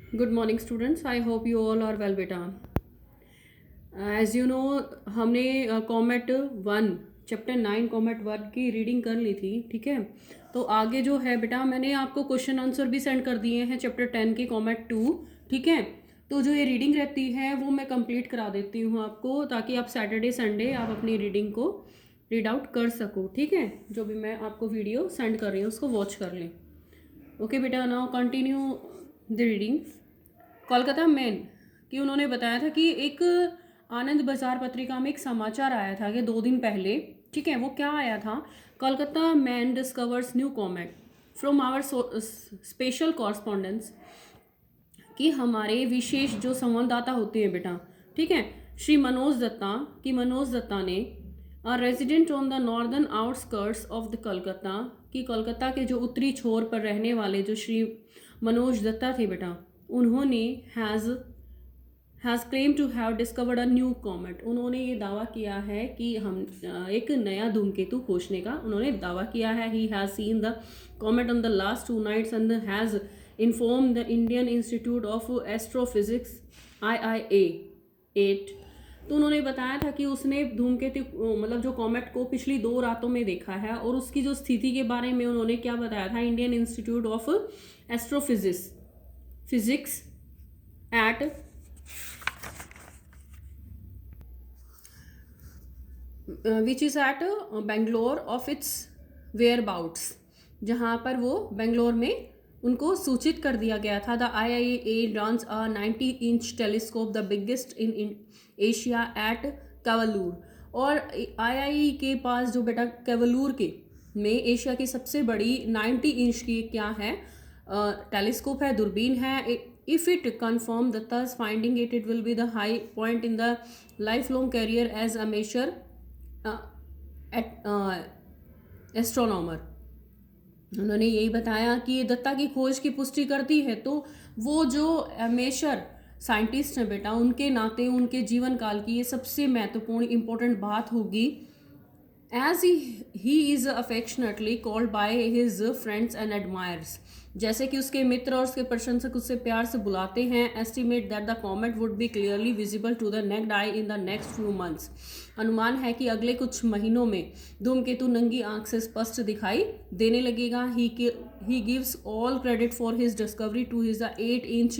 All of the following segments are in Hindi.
Good morning students, I hope you all are well बेटा। एज यू नो, हमने comet one chapter 9 comet one की रीडिंग कर ली थी। ठीक है, तो आगे जो है बेटा, मैंने आपको क्वेश्चन आंसर भी सेंड कर दिए हैं चैप्टर 10 के कॉमेट टू। ठीक है, तो जो ये रीडिंग रहती है वो मैं कंप्लीट करा देती हूँ आपको, ताकि आप सैटरडे संडे आप अपनी रीडिंग को रीड आउट कर सको। ठीक है, जो भी मैं आपको वीडियो सेंड कर रही हूँ उसको वॉच कर लें। ओके बेटा, now continue the reading. Kolkata main कि उन्होंने बताया था कि एक आनंद बाजार पत्रिका में एक समाचार आया था कि 2 दिन पहले। ठीक है, वो क्या आया था? Kolkata man discovers new comet from our special correspondence, कि हमारे विशेष जो संवाददाता होते हैं बेटा, ठीक है, श्री मनोज दत्ता, कि मनोज दत्ता ने resident on the northern outskirts of the Calcutta, कि कोलकाता के जो उत्तरी छोर पर रहने वाले जो श्री मनोज दत्ता थे बेटा, उन्होंने has claim to have discovered a new comet, उन्होंने ये दावा किया है कि हम एक नया धूमकेतु खोजने का उन्होंने दावा किया है। He has seen the comet on the last 2 nights and has inform the Indian Institute of astrophysics IIA-8। तो उन्होंने बताया था कि उसने धूमकेतु मतलब जो कॉमेट को पिछली 2 रातों में देखा है, और उसकी जो स्थिति के बारे में उन्होंने क्या बताया था, Indian Institute of Physics at which is at Bangalore of its whereabouts, जहाँ पर वो बेंगलोर में उनको सूचित कर दिया गया था। The IIA launch a 90-inch telescope the biggest in Asia at Kavalur, और IIA के पास जो बेटा कावलूर के में एशिया की सबसे बड़ी 90 इंच की क्या है टेलीस्कोप है, दूरबीन है। If it confirm the thus finding it will be the high point in the life long career as a major astronomer. उन्होंने यही बताया कि दत्ता की खोज की पुष्टि करती है, तो वो जो अमेशर साइंटिस्ट हैं बेटा, उनके नाते उनके जीवन काल की ये सबसे महत्वपूर्ण इंपॉर्टेंट बात होगी। As he is affectionately called by his friends and admirers, जैसे कि उसके मित्र और उसके प्रशंसक उससे प्यार से बुलाते हैं। Estimate that the comet would be clearly visible to the naked eye in the next few months, अनुमान है कि अगले कुछ महीनों में धूमकेतु नंगी आंख से स्पष्ट दिखाई देने लगेगा। He gives all credit for his discovery to his 8-inch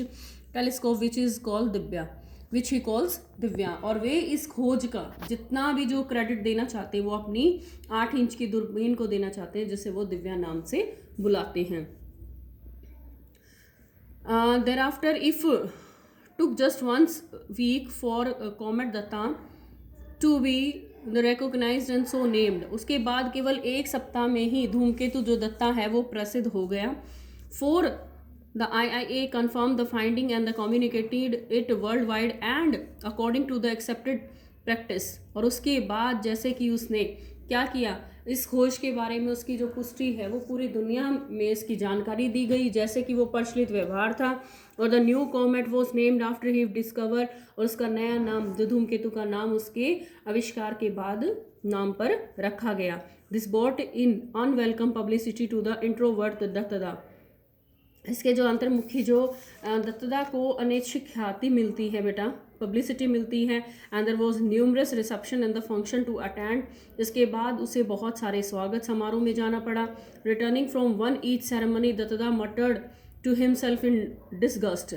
telescope which is called Divya, which he calls Divya, और वे इस खोज का जितना भी जो क्रेडिट देना चाहते हैं वो अपनी 8 इंच की दूरबीन को देना चाहते हैं, जिसे वो दिव्या नाम से बुलाते हैं। Thereafter it took just 1 week for comet Datta to be recognised and so named, उसके बाद केवल 1 सप्ताह में ही धूमकेतु जो दत्ता है वो प्रसिद्ध हो गया। For The IIA confirmed the finding and communicated it worldwide and according to the accepted practice, और उसके बाद जैसे कि उसने क्या किया, इस खोज के बारे में उसकी जो पुष्टि है वो पूरी दुनिया में इसकी जानकारी दी गई, जैसे कि वो प्रचलित व्यवहार था। और the new comet was named after he discover, और उसका नया नाम जो धूमकेतु का नाम उसके आविष्कार के बाद नाम पर रखा गया। This brought in unwelcome publicity to the introvert Dattada, इसके जो अंतर्मुखी जो दत्तदा को अनैच्छिक ख्याति मिलती है बेटा, पब्लिसिटी मिलती है। And there was numerous reception and the function to attend, इसके बाद उसे बहुत सारे स्वागत समारोह में जाना पड़ा। Returning from one each ceremony Dattada muttered to himself in disgust,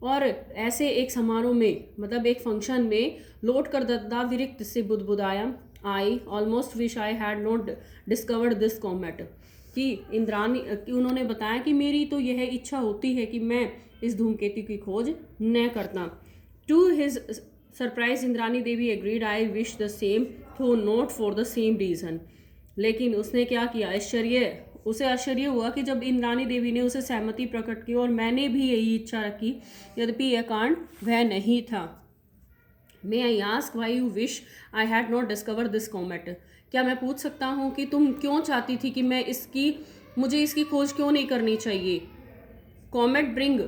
और ऐसे एक समारोह में मतलब एक फंक्शन में लौट कर दत्तदा विरक्त से बुदबुदाया। I almost wish I had not discovered this comet, कि इंद्रानी कि उन्होंने बताया कि मेरी तो यह इच्छा होती है कि मैं इस धूमकेतु की खोज न करता। To his surprise Indrani Devi agreed I wish the same though not for the same reason, लेकिन उसने क्या किया, उसे आश्चर्य हुआ कि जब इंद्रानी देवी ने उसे सहमति प्रकट की और मैंने भी यही इच्छा रखी, यद्यपि यह कांड वह नहीं था। May I ask why you wish I had not discover this comet, क्या मैं पूछ सकता हूँ कि तुम क्यों चाहती थी कि मुझे इसकी खोज क्यों नहीं करनी चाहिए। Comet bring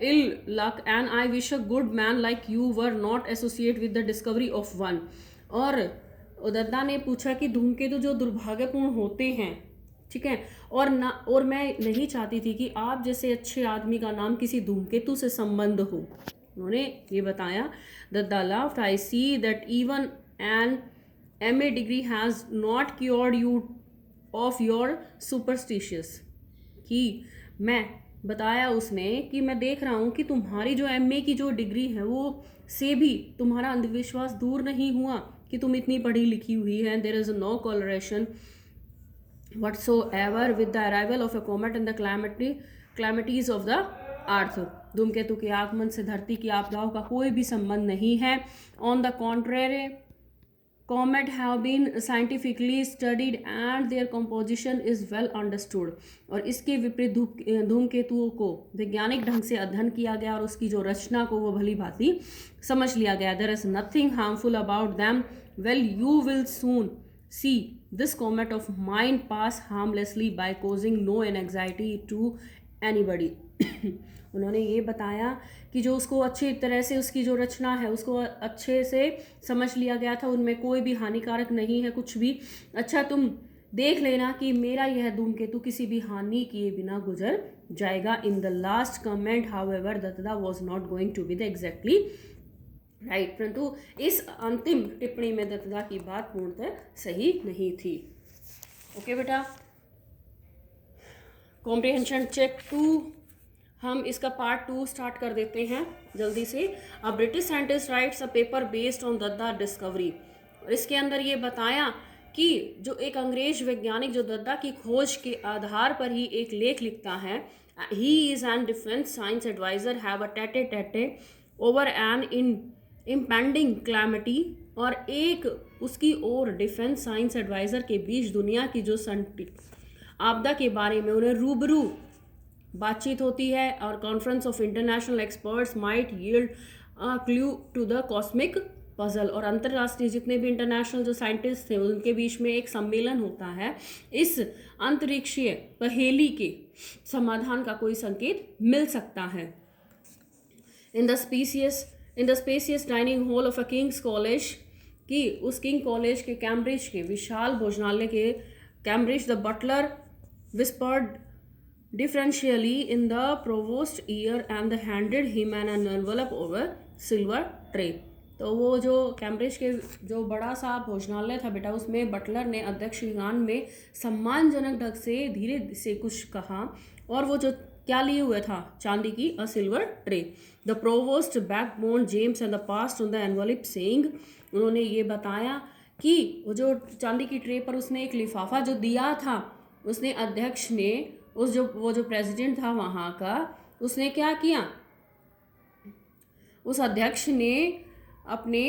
ill luck and I wish a good man like you were not associate with the discovery of one, और दत्ता ने पूछा कि धूमकेतु जो दुर्भाग्यपूर्ण होते हैं ठीक है। और मैं नहीं चाहती थी कि आप जैसे अच्छे आदमी का नाम किसी धूमकेतु से संबंध हो। उन्होंने ये बताया, the laughed I see that even an MA degree has not cured you of your superstitious. कि मैं बताया उसने कि मैं देख रहा हूँ कि तुम्हारी जो MA की जो डिग्री है वो से भी तुम्हारा अंधविश्वास दूर नहीं हुआ कि तुम इतनी पढ़ी लिखी हुई है। There is no correlation whatsoever with the arrival of a comet in the calamities of the earth। धूमकेतु के आगमन से धरती की आपदाओं का कोई भी संबंध नहीं है। On the contrary, comet have been scientifically studied and their composition is well understood। और इसके विपरीत धूमकेतुओं को वैज्ञानिक ढंग से अध्ययन किया गया और उसकी जो रचना को वो भली भांति समझ लिया गया। There is nothing harmful about them। Well, you will soon see this comet of mine pass harmlessly by causing no anxiety to anybody। उन्होंने ये बताया कि जो उसको अच्छी तरह से उसकी जो रचना है उसको अच्छे से समझ लिया गया था, उनमें कोई भी हानिकारक नहीं है कुछ भी। अच्छा, तुम देख लेना कि मेरा यह धूमकेतु किसी भी हानि किए बिना गुजर जाएगा। In the last comment however Datta was not going to be the exactly right. परंतु इस अंतिम टिप्पणी में दत्ता की बात पूर्णतः सही नहीं थी। ओके बेटा, कॉम्प्रिहेंशन चेक 2 हम इसका पार्ट 2 स्टार्ट कर देते हैं जल्दी से। A British scientist writes a paper based on Datta discovery. और इसके अंदर ये बताया कि जो एक अंग्रेज वैज्ञानिक जो दत्ता की खोज के आधार पर ही एक लेख लिखता है, he is an defence science adviser have a tete over an impending calamity. और एक उसकी और डिफेंस साइंस एडवाइजर के बीच दुनिया की जो आपदा के बारे में उन्हें रूबरू बातचीत होती है। और conference of international experts might yield clue to the cosmic puzzle. और अंतर्राष्ट्रीय जितने भी इंटरनेशनल जो साइंटिस्ट थे उनके बीच में एक सम्मेलन होता है, इस अंतरिक्षीय पहेली के समाधान का कोई संकेत मिल सकता है। In the spacious dining hall of a Kings college, कि उस किंग कॉलेज के कैम्ब्रिज के विशाल भोजनालय के Cambridge, the butler whispered differentially in the provost ear and handed him an envelope over silver tray। तो वो जो कैम्ब्रिज के जो बड़ा सा भोजनालय था बेटा, उसमें बटलर ने अध्यक्षगण में सम्मानजनक ढंग से धीरे से कुछ कहा और वो जो क्या लिए हुए था, चांदी की अ silver tray. The provost backbone James and the past on the envelope saying. उन्होंने ये बताया कि वो जो चांदी की ट्रे पर उसने एक लिफाफा जो दिया था, उसने अध्यक्ष ने वो जो प्रेसिडेंट था वहाँ का, उसने क्या किया, उस अध्यक्ष ने अपने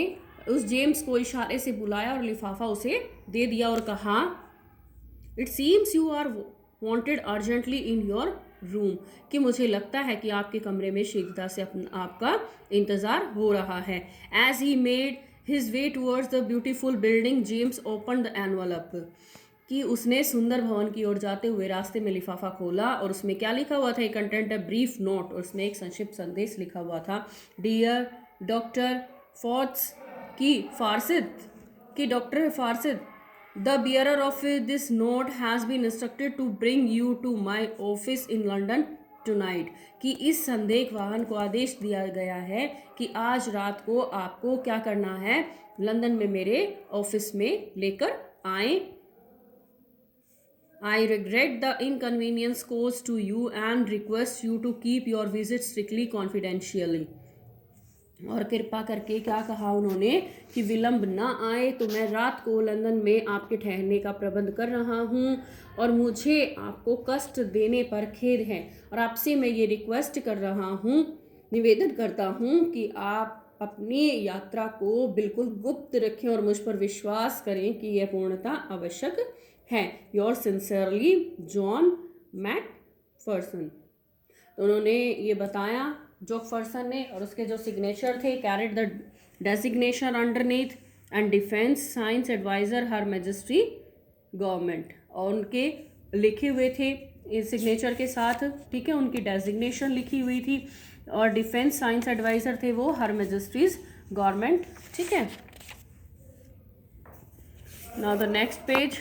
उस जेम्स को इशारे से बुलाया और लिफाफा उसे दे दिया और कहा, it seems you are wanted urgently in your room. कि मुझे लगता है कि आपके कमरे में शीघ्रता से आपका इंतज़ार हो रहा है। As he made his way towards the beautiful building James open the envelope. कि उसने सुंदर भवन की ओर जाते हुए रास्ते में लिफाफा खोला और उसमें क्या लिखा हुआ था, कंटेंट अ ब्रीफ नोट। और उसमें एक संक्षिप्त संदेश लिखा हुआ था, डियर डॉक्टर फॉर्ड्स की फारसिद, कि डॉक्टर फारसिद, the bearer of this note has been instructed to bring you to my office in London tonight. कि इस संदेश वाहन को आदेश दिया गया है कि आज रात को आपको क्या करना है, लंदन में मेरे ऑफिस में लेकर आए। I regret the inconvenience caused to you and request you to keep your visit strictly confidentially। और कृपा करके क्या कहा उन्होंने कि विलंब ना आए तो मैं रात को लंदन में आपके ठहरने का प्रबंध कर रहा हूँ और मुझे आपको कष्ट देने पर खेद है और आपसे मैं ये रिक्वेस्ट कर रहा हूँ, निवेदन करता हूँ कि आप अपनी यात्रा को बिल्कुल गुप्त रखें और मुझ पर विश्वास करें कि यह पूर्णतः आवश्यक है। Your sincerely John Macpherson. तो उन्होंने ये बताया जोकफर्सन ने, और उसके जो सिग्नेचर थे, carried the designation underneath and defence science adviser her majesty government. और उनके लिखे हुए थे इस सिग्नेचर के साथ, ठीक है, उनकी डेजिग्नेशन लिखी हुई थी और डिफेंस साइंस एडवाइजर थे वो हर मैजेस्टीज गवर्नमेंट, ठीक है। Now the next page.